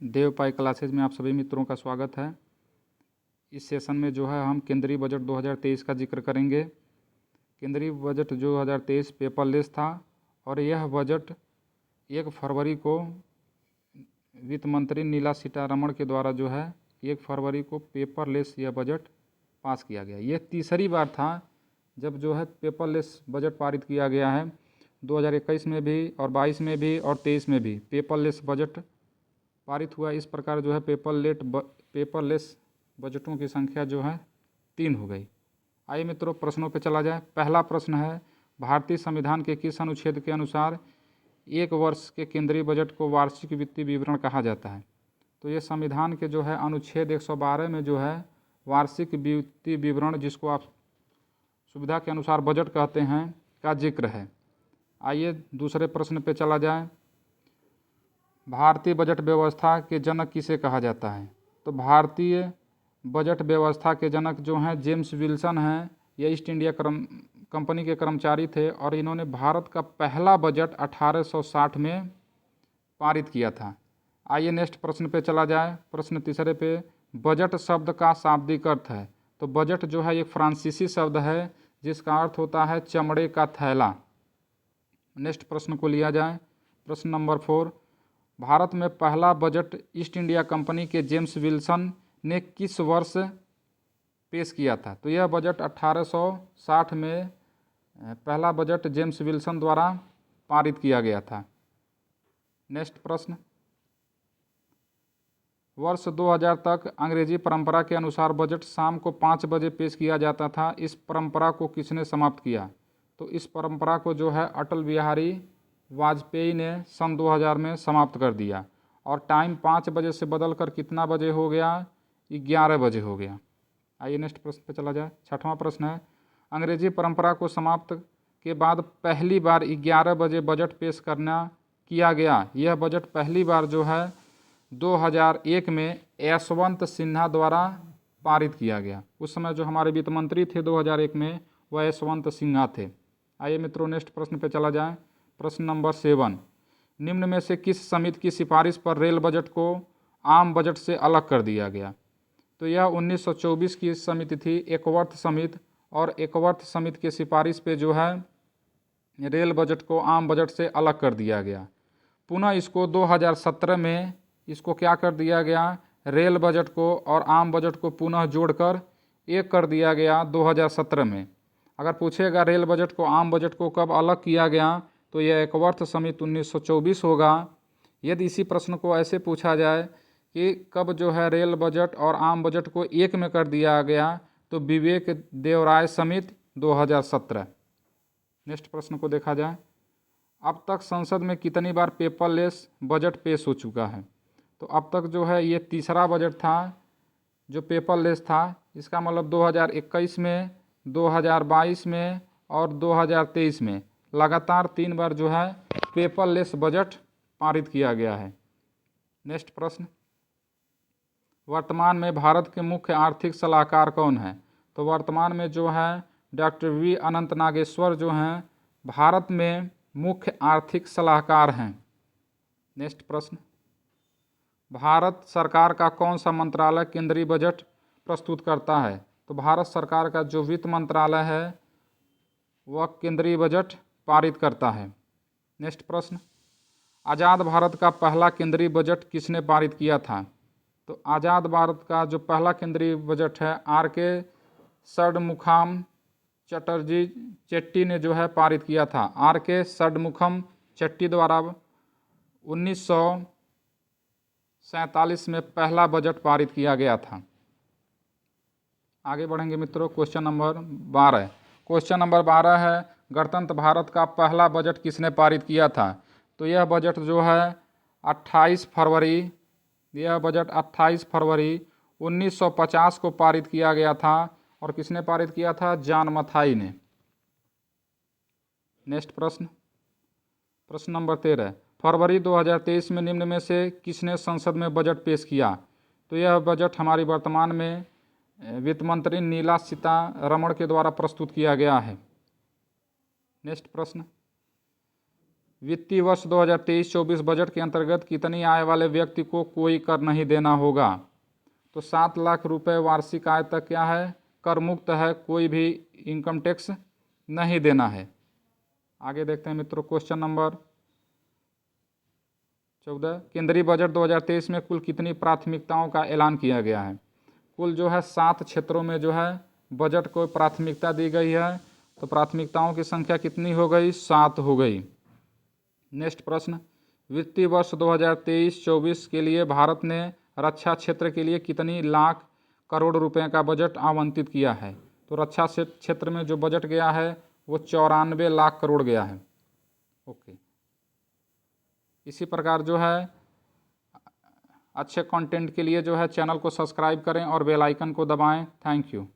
देव पाई classes में आप सभी मित्रों का स्वागत है। इस सेशन में जो है हम केंद्रीय बजट 2023 का जिक्र करेंगे। केंद्रीय बजट 2023 पेपरलेस था और यह बजट 1 फरवरी को वित्त मंत्री निर्मला सीतारमण के द्वारा जो है 1 फरवरी को पेपरलेस यह बजट पास किया गया। यह तीसरी बार था जब जो है पेपरलेस बजट पारित किया गया है। 2021 में भी और 22 में भी और 23 में भी पेपरलेस बजट पारित हुआ। इस प्रकार जो है पेपरलेस बजटों की संख्या जो है 3 हो गई। आइए मित्रों प्रश्नों पर चला जाए। पहला प्रश्न है, भारतीय संविधान के किस अनुच्छेद के अनुसार एक वर्ष के केंद्रीय बजट को वार्षिक वित्तीय विवरण कहा जाता है? तो ये संविधान के जो है अनुच्छेद 112 में जो है वार्षिक वित्तीय विवरण, जिसको आप सुविधा के अनुसार बजट कहते हैं, का जिक्र है। आइए दूसरे प्रश्न पे चला जाए। भारतीय बजट व्यवस्था के जनक किसे कहा जाता है? तो भारतीय बजट व्यवस्था के जनक जो हैं जेम्स विल्सन हैं। ये ईस्ट इंडिया कंपनी के कर्मचारी थे और इन्होंने भारत का पहला बजट 1860 में पारित किया था। आइए नेक्स्ट प्रश्न पे चला जाए। प्रश्न तीसरे पे, बजट शब्द का शाब्दिक अर्थ है? तो बजट जो है एक फ्रांसीसी शब्द है जिसका अर्थ होता है चमड़े का थैला। नेक्स्ट प्रश्न को लिया जाए। प्रश्न नंबर 4, भारत में पहला बजट ईस्ट इंडिया कंपनी के जेम्स विल्सन ने किस वर्ष पेश किया था? तो यह बजट 1860 में पहला बजट जेम्स विल्सन द्वारा पारित किया गया था। नेक्स्ट प्रश्न, वर्ष 2000 तक अंग्रेजी परंपरा के अनुसार बजट शाम को 5 बजे पेश किया जाता था। इस परंपरा को किसने समाप्त किया? तो इस परंपरा को जो है अटल बिहारी वाजपेयी ने सन 2000 में समाप्त कर दिया और टाइम 5 बजे से बदलकर कितना बजे हो गया? 11 बजे हो गया। आइए नेक्स्ट प्रश्न पर चला जाए। छठवां प्रश्न है, अंग्रेजी परंपरा को समाप्त के बाद पहली बार 11 बजे बजट पेश किया गया। यह बजट पहली बार जो है 2001 में यशवंत सिन्हा द्वारा पारित किया गया। उस समय जो हमारे वित्त मंत्री थे 2001 में, वह यशवंत सिन्हा थे। आइए मित्रों नेक्स्ट प्रश्न पे चला जाए। प्रश्न नंबर 7, निम्न में से किस समिति की सिफारिश पर रेल बजट को आम बजट से अलग कर दिया गया? तो यह 1924 की समिति थी, एकवर्थ समिति, और एकवर्थ समिति के सिफारिश पे जो है रेल बजट को आम बजट से अलग कर दिया गया। पुनः इसको 2017 में इसको क्या कर दिया गया? रेल बजट को और आम बजट को पुनः जोड़कर एक कर दिया गया 2017 में। अगर पूछेगा रेल बजट को आम बजट को कब अलग किया गया, तो यह एकवर्थ समिति 1924 होगा। यदि इसी प्रश्न को ऐसे पूछा जाए कि कब जो है रेल बजट और आम बजट को एक में कर दिया गया, तो विवेक देवराय समिति 2017। नेक्स्ट प्रश्न को देखा जाए। अब तक संसद में कितनी बार पेपरलेस बजट पेश हो चुका है? तो अब तक जो है ये तीसरा बजट था जो पेपरलेस था। इसका मतलब 2021 में, 2022 में और 2023 में लगातार 3 बार जो है पेपरलेस बजट पारित किया गया है। नेक्स्ट प्रश्न, वर्तमान में भारत के मुख्य आर्थिक सलाहकार कौन है? तो वर्तमान में जो है डॉक्टर वी अनंत नागेश्वर जो हैं भारत में मुख्य आर्थिक सलाहकार हैं। नेक्स्ट प्रश्न, भारत सरकार का कौन सा मंत्रालय केंद्रीय बजट प्रस्तुत करता है? तो भारत सरकार का जो वित्त मंत्रालय है वह केंद्रीय बजट पारित करता है। नेक्स्ट प्रश्न, आज़ाद भारत का पहला केंद्रीय बजट किसने पारित किया था? तो आज़ाद भारत का जो पहला केंद्रीय बजट है R.K. षडमुखम चटर्जी चेट्टी ने जो है पारित किया था। R.K. षडमुखम चेट्टी द्वारा 1947 में पहला बजट पारित किया गया था। आगे बढ़ेंगे मित्रों। Question number 12। क्वेश्चन नंबर 12 है, गणतंत्र भारत का पहला बजट किसने पारित किया था? तो यह बजट जो है 28 फरवरी 1950 को पारित किया गया था। और किसने पारित किया था? जॉन मथाई ने। नेक्स्ट प्रश्न, प्रश्न नंबर 13, फरवरी 2023 में निम्न में से किसने संसद में बजट पेश किया? तो यह बजट हमारी वर्तमान में वित्त मंत्री निर्मला सीतारमण के द्वारा प्रस्तुत किया गया है। नेक्स्ट प्रश्न, वित्तीय वर्ष 2023-24 बजट के अंतर्गत कितनी आय वाले व्यक्ति को कोई कर नहीं देना होगा? तो 7 लाख रुपए वार्षिक आय तक क्या है, कर मुक्त है, कोई भी इनकम टैक्स नहीं देना है। आगे देखते हैं मित्रों, क्वेश्चन नंबर 14, केंद्रीय बजट 2023 में कुल कितनी प्राथमिकताओं का ऐलान किया गया है? कुल जो है 7 क्षेत्रों में जो है बजट को प्राथमिकता दी गई है। तो प्राथमिकताओं की संख्या कितनी हो गई? 7 हो गई। नेक्स्ट प्रश्न, वित्तीय वर्ष 2023-24 के लिए भारत ने रक्षा क्षेत्र के लिए कितनी लाख करोड़ रुपए का बजट आवंटित किया है? तो रक्षा क्षेत्र में जो बजट गया है वो 94 लाख करोड़ गया है। ओके, इसी प्रकार जो है अच्छे कंटेंट के लिए जो है चैनल को सब्सक्राइब करें और बेल आइकन को दबाएं। Thank you.